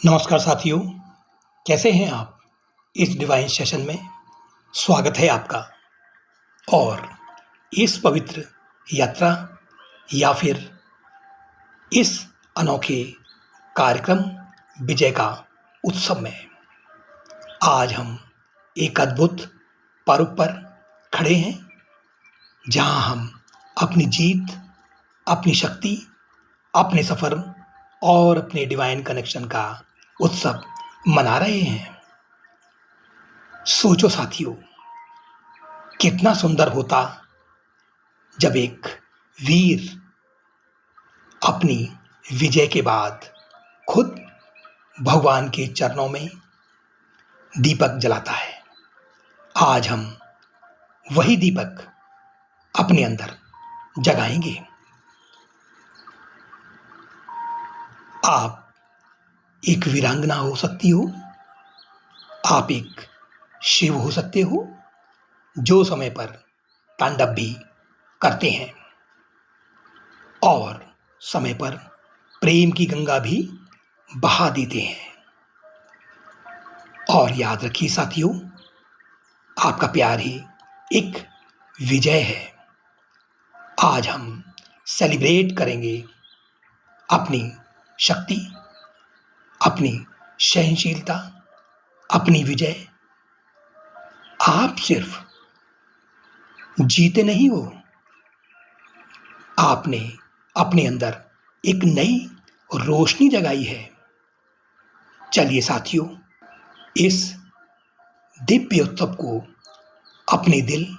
नमस्कार साथियों, कैसे हैं आप? इस डिवाइन सेशन में स्वागत है आपका। और इस पवित्र यात्रा या फिर इस अनोखे कार्यक्रम विजय का उत्सव में आज हम एक अद्भुत पर्व पर खड़े हैं, जहां हम अपनी जीत, अपनी शक्ति, अपने सफ़र और अपने डिवाइन कनेक्शन का उत्सव मना रहे हैं। सोचो साथियों, कितना सुंदर होता जब एक वीर अपनी विजय के बाद खुद भगवान के चरणों में दीपक जलाता है। आज हम वही दीपक अपने अंदर जगाएंगे। आप एक वीरांगना हो सकती हो, आप एक शिव हो सकते हो, जो समय पर तांडव भी करते हैं और समय पर प्रेम की गंगा भी बहा देते हैं। और याद रखिए साथियों, आपका प्यार ही एक विजय है। आज हम सेलिब्रेट करेंगे अपनी शक्ति, अपनी सहनशीलता, अपनी विजय। आप सिर्फ जीते नहीं हो, आपने अपने अंदर एक नई रोशनी जगाई है। चलिए साथियों, इस दिव्य उत्सव को अपने दिल,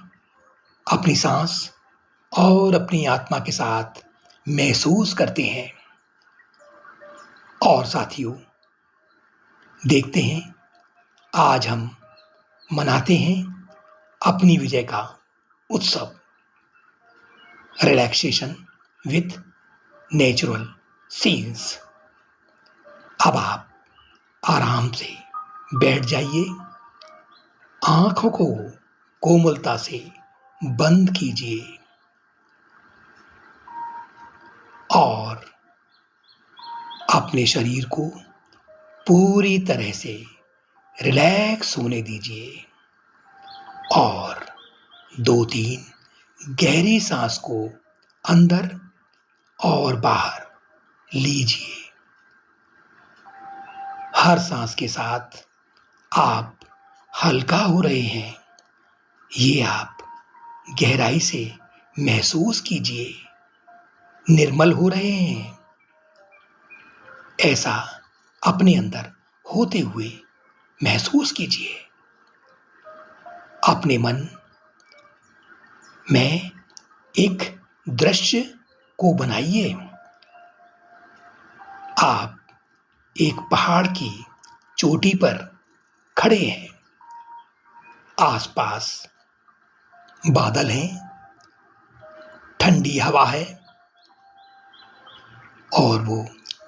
अपनी सांस और अपनी आत्मा के साथ महसूस करते हैं। और साथियों, देखते हैं आज हम मनाते हैं अपनी विजय का उत्सव, रिलैक्सेशन विथ नेचुरल सीन्स। अब आप आराम से बैठ जाइए, आंखों को कोमलता से बंद कीजिए और अपने शरीर को पूरी तरह से रिलैक्स होने दीजिए और 2-3 गहरी सांस को अंदर और बाहर लीजिए। हर सांस के साथ आप हल्का हो रहे हैं, ये आप गहराई से महसूस कीजिए। निर्मल हो रहे हैं, ऐसा अपने अंदर होते हुए महसूस कीजिए। अपने मन में एक दृश्य को बनाइए। आप एक पहाड़ की चोटी पर खड़े हैं, आसपास बादल हैं, ठंडी हवा है और वो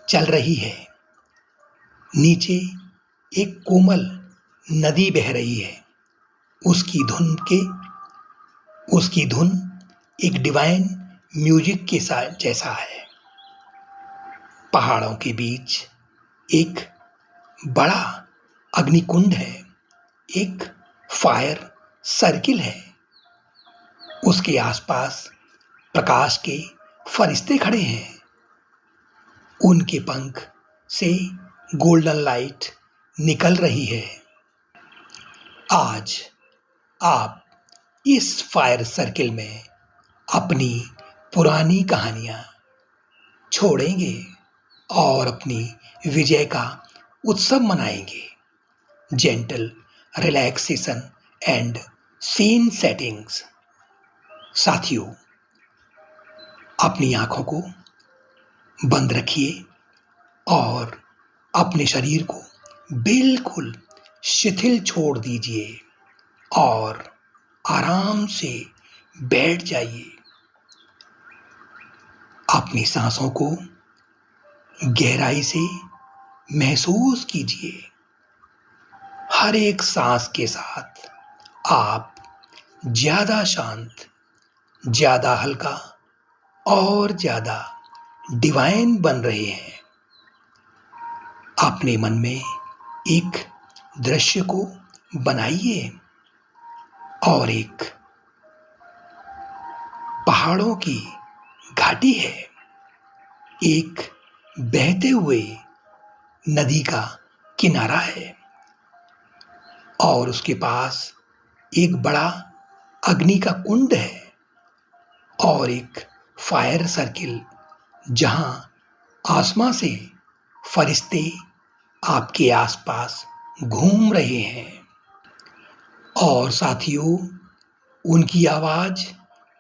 चल रही है। नीचे एक कोमल नदी बह रही है, उसकी धुन एक डिवाइन म्यूजिक के साथ जैसा है। पहाड़ों के बीच एक बड़ा अग्निकुंड है, एक फायर सर्किल है, उसके आसपास प्रकाश के फरिश्ते खड़े हैं, उनके पंख से गोल्डन लाइट निकल रही है। आज आप इस फायर सर्किल में अपनी पुरानी कहानियां छोड़ेंगे और अपनी विजय का उत्सव मनाएंगे। Gentle relaxation and scene settings. साथियों, अपनी आंखों को बंद रखिए और अपने शरीर को बिल्कुल शिथिल छोड़ दीजिए और आराम से बैठ जाइए। अपनी सांसों को गहराई से महसूस कीजिए। हर एक सांस के साथ आप ज्यादा शांत, ज्यादा हल्का और ज्यादा डिवाइन बन रहे हैं। अपने मन में एक दृश्य को बनाइए और एक पहाड़ों की घाटी है, एक बहते हुए नदी का किनारा है और उसके पास एक बड़ा अग्नि का कुंड है और एक फायर सर्किल जहां आसमां से फरिश्ते आपके आसपास घूम रहे हैं और साथियों उनकी आवाज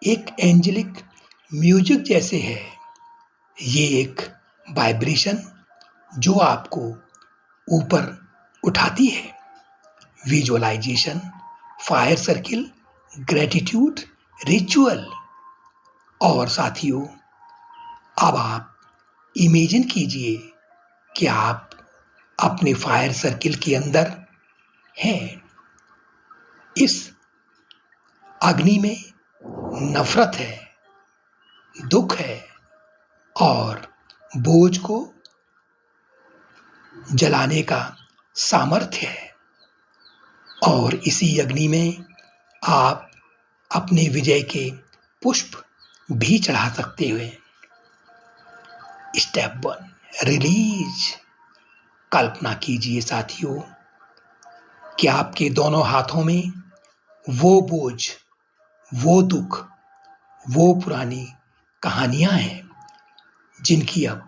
एक एंजेलिक म्यूजिक जैसे है। ये एक वाइब्रेशन जो आपको ऊपर उठाती है। Visualisation, fire circle, gratitude, ritual. और साथियों अब आप इमेजिन कीजिए कि आप अपने फायर सर्किल के अंदर हैं। इस अग्नि में नफरत है, दुख है और बोझ को जलाने का सामर्थ्य है और इसी अग्नि में आप अपने विजय के पुष्प भी चढ़ा सकते हुए। Step 1, release. कल्पना कीजिए साथियों कि आपके दोनों हाथों में वो बोझ, वो दुख, वो पुरानी कहानियां हैं जिनकी अब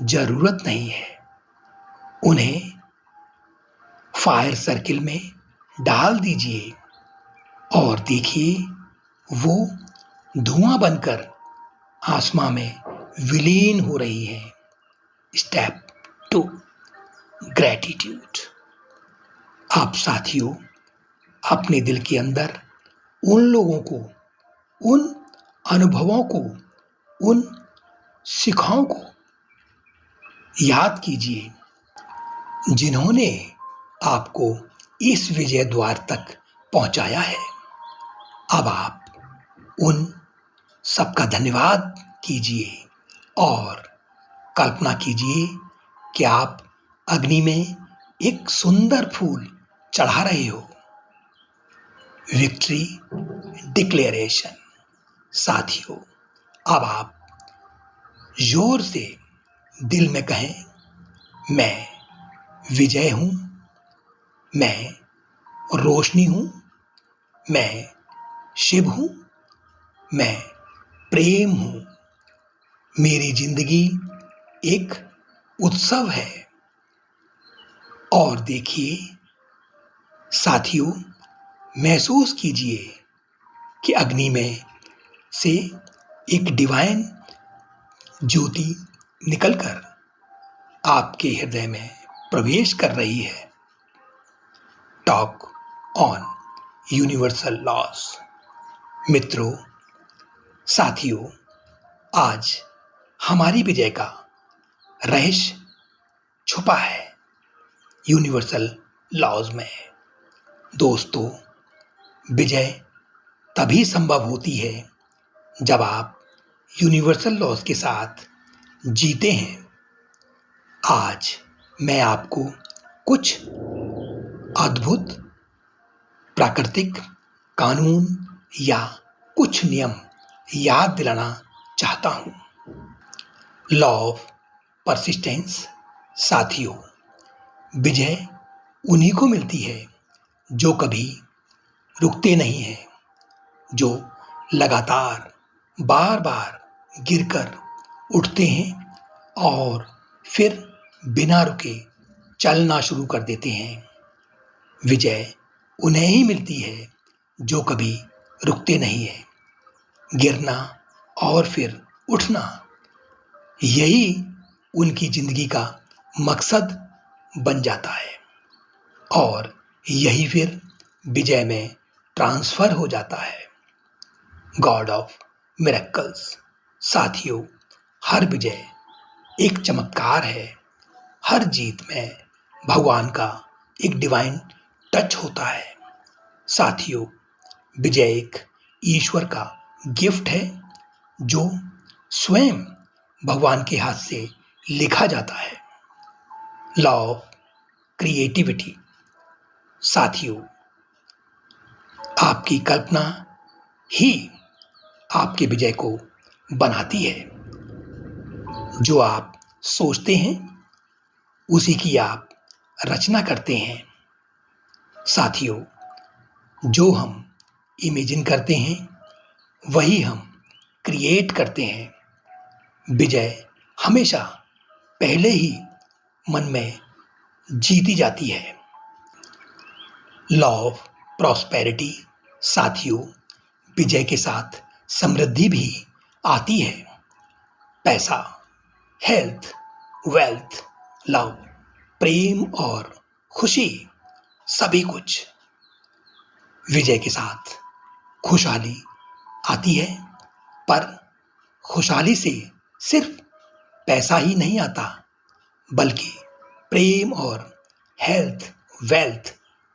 जरूरत नहीं है। उन्हें फायर सर्किल में डाल दीजिए और देखिए वो धुआं बनकर आसमां में विलीन हो रही है। Step 2, gratitude. आप साथियों अपने दिल के अंदर उन लोगों को, उन अनुभवों को, उन शिक्षाओं को याद कीजिए जिन्होंने आपको इस विजय द्वार तक पहुंचाया है। अब आप उन सबका धन्यवाद कीजिए और कल्पना कीजिए कि आप अग्नि में एक सुंदर फूल चढ़ा रहे हो। Victory declaration. साथियों अब आप जोर से दिल में कहें, मैं विजय हूं, मैं रोशनी हूं, मैं शिव हूं, मैं प्रेम हूं। मेरी जिंदगी एक उत्सव है। और देखिए साथियों महसूस कीजिए कि अग्नि में से एक डिवाइन ज्योति निकलकर आपके हृदय में प्रवेश कर रही है। Talk on universal loss. मित्रों, साथियों, आज हमारी विजय का रहस्य छुपा है यूनिवर्सल लॉज में। दोस्तों, विजय तभी संभव होती है जब आप यूनिवर्सल लॉज के साथ जीते हैं। आज मैं आपको कुछ अद्भुत प्राकृतिक कानून या कुछ नियम याद दिलाना चाहता हूं। Law of persistence. साथियों, विजय उन्हीं को मिलती है जो कभी रुकते नहीं हैं, जो लगातार बार बार गिरकर उठते हैं और फिर बिना रुके चलना शुरू कर देते हैं। विजय उन्हें ही मिलती है जो कभी रुकते नहीं हैं। गिरना और फिर उठना, यही उनकी जिंदगी का मकसद बन जाता है और यही फिर विजय में ट्रांसफर हो जाता है। God of miracles. साथियों, हर विजय एक चमत्कार है। हर जीत में भगवान का एक डिवाइन टच होता है। साथियों, विजय एक ईश्वर का गिफ्ट है जो स्वयं भगवान के हाथ से लिखा जाता है। Law of creativity. साथियों, आपकी कल्पना ही आपके विजय को बनाती है। जो आप सोचते हैं उसी की आप रचना करते हैं। साथियों, जो हम इमेजिन करते हैं वही हम क्रिएट करते हैं। विजय हमेशा पहले ही मन में जीती जाती है। Law of prosperity. साथियों, विजय के साथ समृद्धि भी आती है। पैसा, हेल्थ, वेल्थ, लव, प्रेम और खुशी, सभी कुछ। विजय के साथ खुशहाली आती है, पर खुशहाली से सिर्फ पैसा ही नहीं आता, बल्कि प्रेम और हेल्थ, वेल्थ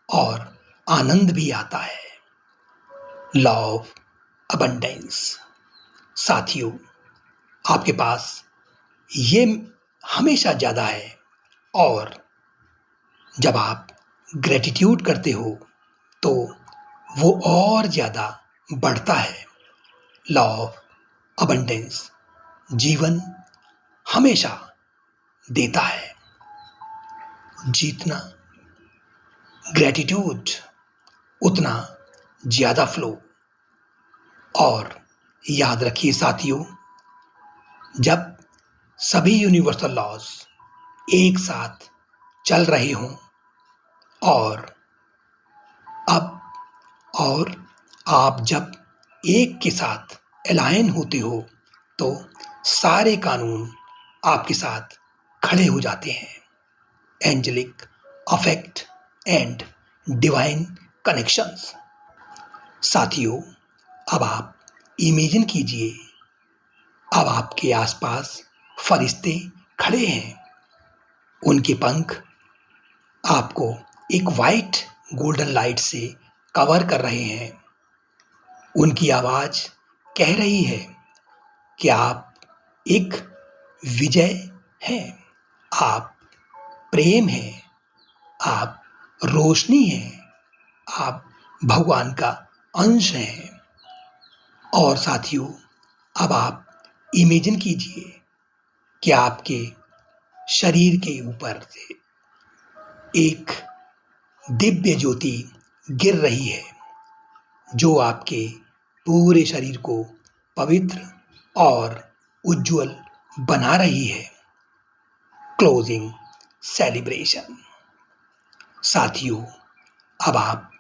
और आनंद भी आता है। Law of abundance. साथियों, आपके पास ये हमेशा ज़्यादा है, और जब आप ग्रेटिट्यूड करते हो तो वो और ज़्यादा बढ़ता है। लॉ ऑफ अबंडेंस जीवन हमेशा देता है। जितना ग्रेटिट्यूड उतना ज़्यादा फ्लो। और याद रखिए साथियों, जब सभी यूनिवर्सल लॉज एक साथ चल रहे हों और आप जब एक के साथ अलाइन होते हो तो सारे कानून आपके साथ खड़े हो जाते हैं। Angelic affect and divine connections. साथियों, अब आप इमेजिन कीजिए, अब आपके आसपास फरिश्ते खड़े हैं। उनके पंख आपको एक वाइट गोल्डन लाइट से कवर कर रहे हैं। उनकी आवाज़ कह रही है कि आप एक विजय हैं, आप प्रेम हैं, आप रोशनी हैं, आप भगवान का अंश हैं। और साथियों, अब आप इमेजिन कीजिए कि आपके शरीर के ऊपर से एक दिव्य ज्योति गिर रही है, जो आपके पूरे शरीर को पवित्र और उज्जवल बना रही है। Closing celebration. साथियों, अब आप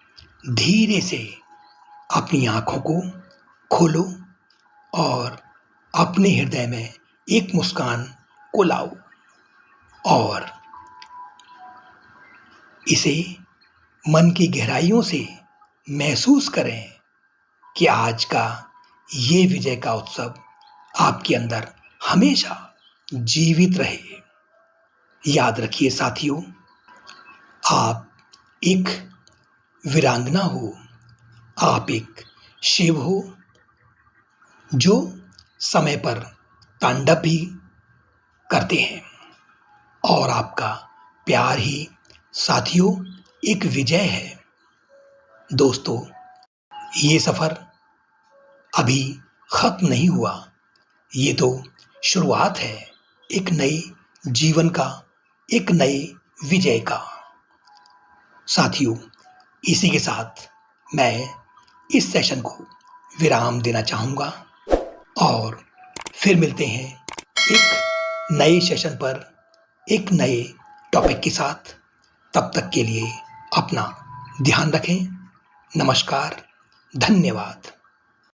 धीरे से अपनी आंखों को खोलो और अपने हृदय में एक मुस्कान को लाओ और इसे मन की गहराइयों से महसूस करें कि आज का ये विजय का उत्सव आपके अंदर हमेशा जीवित रहे। याद रखिए साथियों, आप एक वीरांगना हो, आप एक शिव हो जो समय पर तांडव भी करते हैं, और आपका प्यार ही साथियों एक विजय है। दोस्तों, ये सफ़र अभी ख़त्म नहीं हुआ, ये तो शुरुआत है एक नए जीवन का, एक नए विजय का। साथियों, इसी के साथ मैं इस सेशन को विराम देना चाहूँगा और फिर मिलते हैं एक नए सेशन पर एक नए टॉपिक के साथ। तब तक के लिए अपना ध्यान रखें। नमस्कार, धन्यवाद।